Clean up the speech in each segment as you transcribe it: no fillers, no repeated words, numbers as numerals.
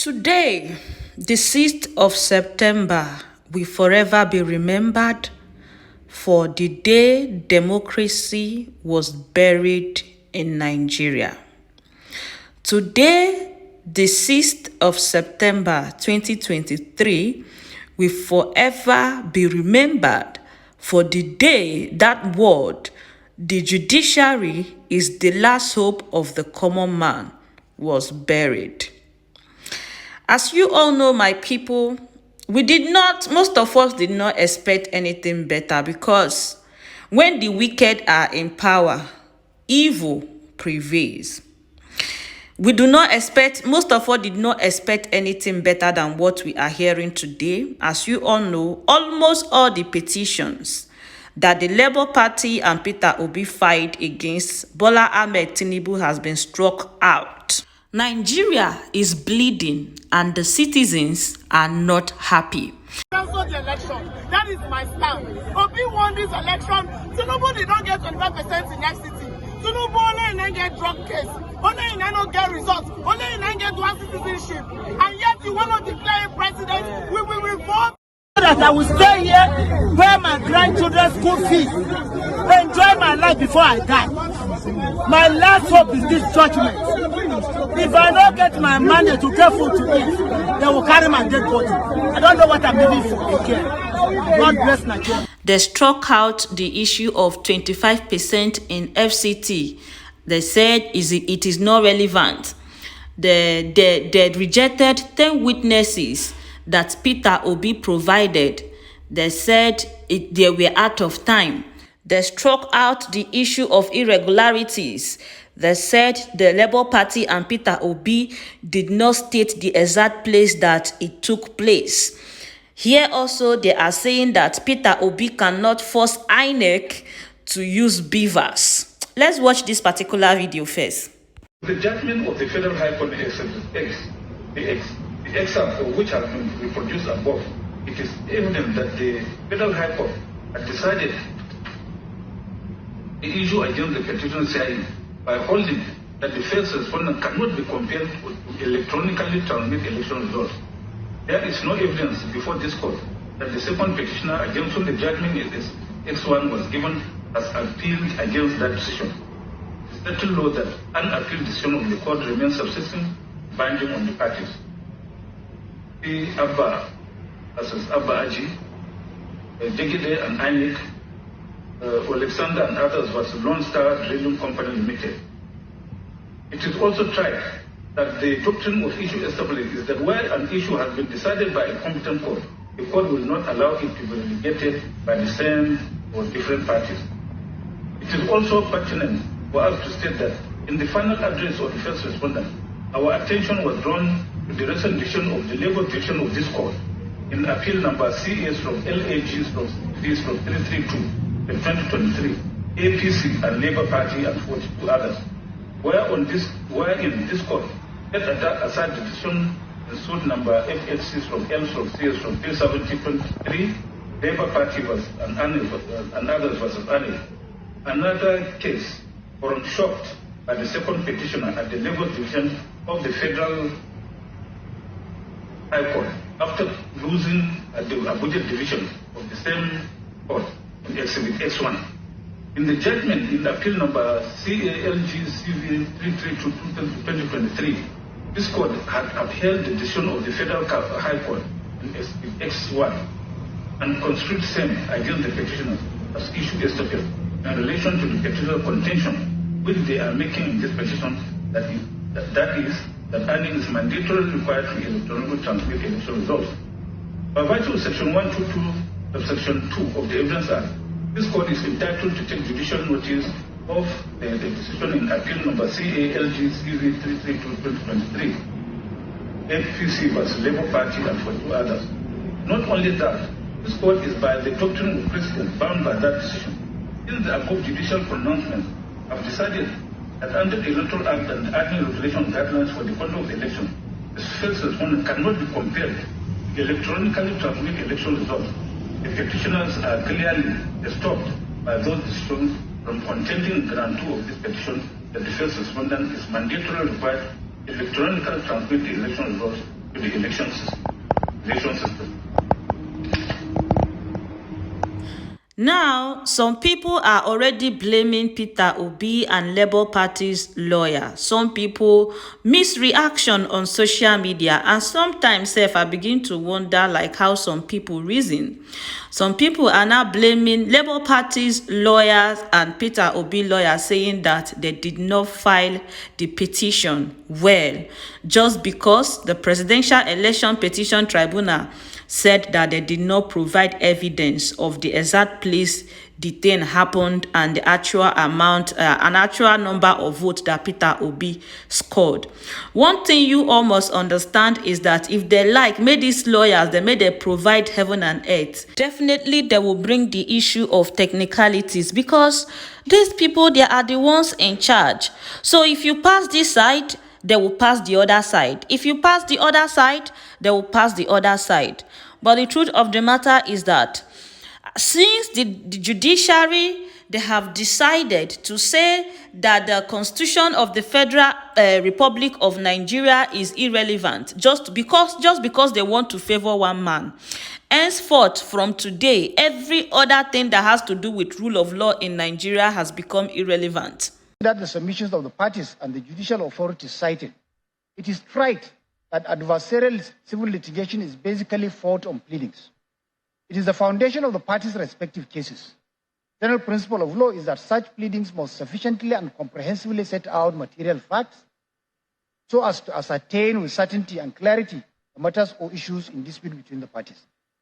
Today, the 6th of September, will forever be remembered for the day democracy was buried in Nigeria. Today, the 6th of September 2023, will forever be remembered for the day that word, the judiciary is the last hope of the common man, was buried. As you all know, my people, most of us did not expect anything better, because when the wicked are in power, evil prevails. Most of us did not expect anything better than what we are hearing today. As you all know, almost all the petitions that the Labour Party and Peter Obi filed against Bola Ahmed Tinubu has been struck out. Nigeria is bleeding and the citizens are not happy. Cancel the election. That is my stand. Obi won this election. Tinubu did not get 25% in FCT. Tinubu only in get drug case. Only in not get results. Only in get dual citizenship. And yet you want to declare a president. We will revolt. That I will stay here, pay my grandchildren's school fees, enjoy my life before I die. My last hope is this judgment. If I don't get my money to get food to eat, they will carry my dead body. I don't know what I'm living for again. God bless Nigeria. They struck out the issue of 25% in FCT. They said it is not relevant. They rejected 10 witnesses that Peter Obi provided. They said they were out of time. They struck out the issue of irregularities. They said the Labour Party and Peter Obi did not state the exact place that it took place. Here also, they are saying that Peter Obi cannot force INEC to use beavers. Let's watch this particular video first. The judgment of the Federal High Court the excerpt of which has been reproduced above, it is evident that the Federal High Court had decided the issue against the petition CIA by holding that the first respondent cannot be compared to electronically transmit election results. There is no evidence before this court that the second petitioner against whom the judgment is X1 was given as appealed against that decision. It is settled law that unappealed decision of the court remains subsisting, binding on the parties. The Abba versus Abba Aji, Jegede and INEC, Alexander and others versus Lone Star Drilling Company Limited. It is also tried that the doctrine of issue established is that where an issue has been decided by a competent court, the court will not allow it to be relegated by the same or different parties. It is also pertinent for us to state that in the final address of the first respondent, our attention was drawn to the recent decision of the Labour Division of this court in appeal number CA/LAG/3/332 in 2023, APC and Labour Party and 42 others, wherein this court set aside the decision in suit number FHC/L/CS/37023, Labour Party and others versus ANE. Another case found shocked by the second petitioner at the Labour Division of the Federal High Court after losing at the Abuja Division of the same court in Exhibit X1. In the judgment in appeal number CALG-CV332-2023, this court had upheld the decision of the Federal High Court in Exhibit X1 and construed same against the petitioners as issue established in relation to the petitioner contention which they are making in this petition, that is that earning is mandatorily required to electronically transmit election results. By virtue of Section 122 of Section 2 of the Evidence Act, this court is entitled to take judicial notice of the decision in appeal number CALG-CV332-2023, APC versus Labour Party and 42 others. Not only that, this court is by the doctrine of precedent bound by that decision. In the above judicial pronouncement, have decided that under the Electoral Act and the Admin Regulation Guidelines for the conduct of the election, the first respondent cannot be compared to electronically transmit election results. The petitioners are clearly stopped by those decisions from contending ground 2 of this petition that the first respondent is mandatorily required to electronically transmit the election results to the election system. Now, some people are already blaming Peter Obi and Labour Party's lawyer. Some people miss reaction on social media, and sometimes I begin to wonder like how some people reason. Some people are now blaming Labour Party's lawyers and Peter Obi lawyer, saying that they did not file the petition well, just because the Presidential Election Petition Tribunal said that they did not provide evidence of the exact place the thing happened and the actual amount, an actual number of votes that Peter Obi scored. One thing you all must understand is that if they may these lawyers, they provide heaven and earth, definitely they will bring the issue of technicalities, because these people, they are the ones in charge. So if you pass this side, they will pass the other side. If you pass the other side, they will pass the other side. But the truth of the matter is that since the judiciary, they have decided to say that the Constitution of the Federal Republic of Nigeria is irrelevant just because they want to favor one man. Henceforth, from today, every other thing that has to do with rule of law in Nigeria has become irrelevant. That the submissions of the parties and the judicial authorities cited, it is right that adversarial civil litigation is basically fought on pleadings. It is the foundation of the parties' respective cases. The general principle of law is that such pleadings must sufficiently and comprehensively set out material facts so as to ascertain with certainty and clarity the matters or issues in dispute between the parties.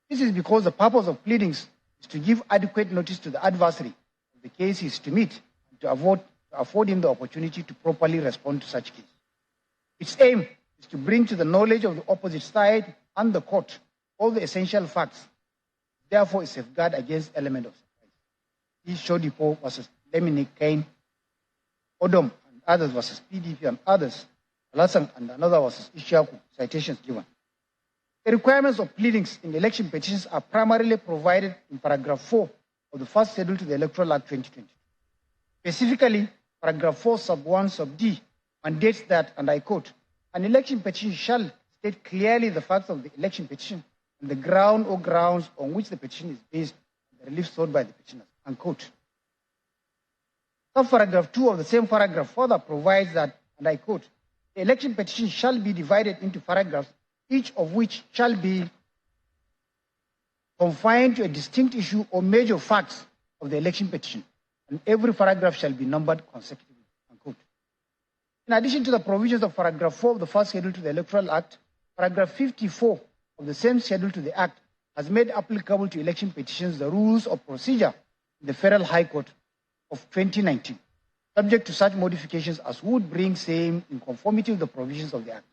This is because the purpose of pleadings is to give adequate notice to the adversary of the case he is to meet and to afford him the opportunity to properly respond to such case. Its aim is to bring to the knowledge of the opposite side and the court all the essential facts, therefore is safeguard against element of surprise. This Shodipo versus Lemini Kane, Odom and others versus PDP and others, Alassane and another versus Ishaku, citations given. The requirements of pleadings in election petitions are primarily provided in paragraph 4 of the first schedule to the Electoral Act 2020. Specifically, paragraph 4 sub 1 sub D mandates that, and I quote, an election petition shall state clearly the facts of the election petition and the ground or grounds on which the petition is based and the relief sought by the petitioner, unquote. Subparagraph 2 of the same paragraph further provides that, and I quote, the election petition shall be divided into paragraphs, each of which shall be confined to a distinct issue or major facts of the election petition, and every paragraph shall be numbered consecutively, unquote. In addition to the provisions of paragraph 4 of the first schedule to the Electoral Act, paragraph 54 of the same schedule to the Act has made applicable to election petitions the rules of procedure in the Federal High Court of 2019, subject to such modifications as would bring same in conformity with the provisions of the Act.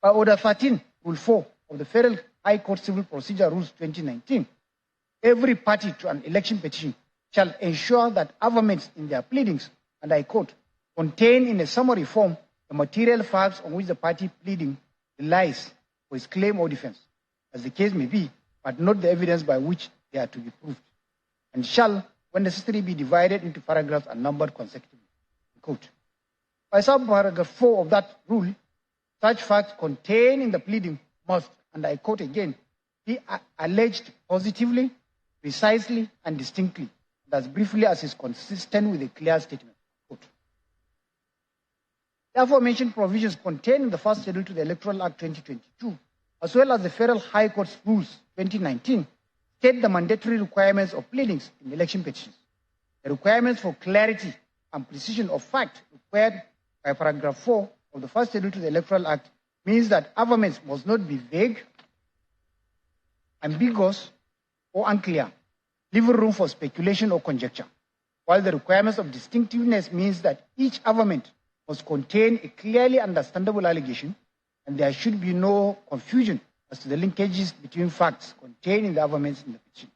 By Order 13, Rule 4 of the Federal High Court Civil Procedure Rules 2019, every party to an election petition shall ensure that amendments in their pleadings, and I quote, contain in a summary form the material facts on which the party pleading relies for its claim or defense, as the case may be, but not the evidence by which they are to be proved, and shall, when necessary, be divided into paragraphs and numbered consecutively. Quote. By subparagraph 4 of that rule, such facts contained in the pleading must, and I quote again, be alleged positively, precisely, and distinctly, and as briefly as is consistent with a clear statement. Quote. Therefore, mentioned provisions contained in the first schedule to the Electoral Act 2022, as well as the Federal High Court's Rules 2019, state the mandatory requirements of pleadings in election petitions. The requirements for clarity and precision of fact required by paragraph 4 of the first schedule to the Electoral Act means that amendments must not be vague, ambiguous, or unclear, leaving room for speculation or conjecture, while the requirements of distinctiveness means that each amendment must contain a clearly understandable allegation, and there should be no confusion as to the linkages between facts contained in the amendments in the petition.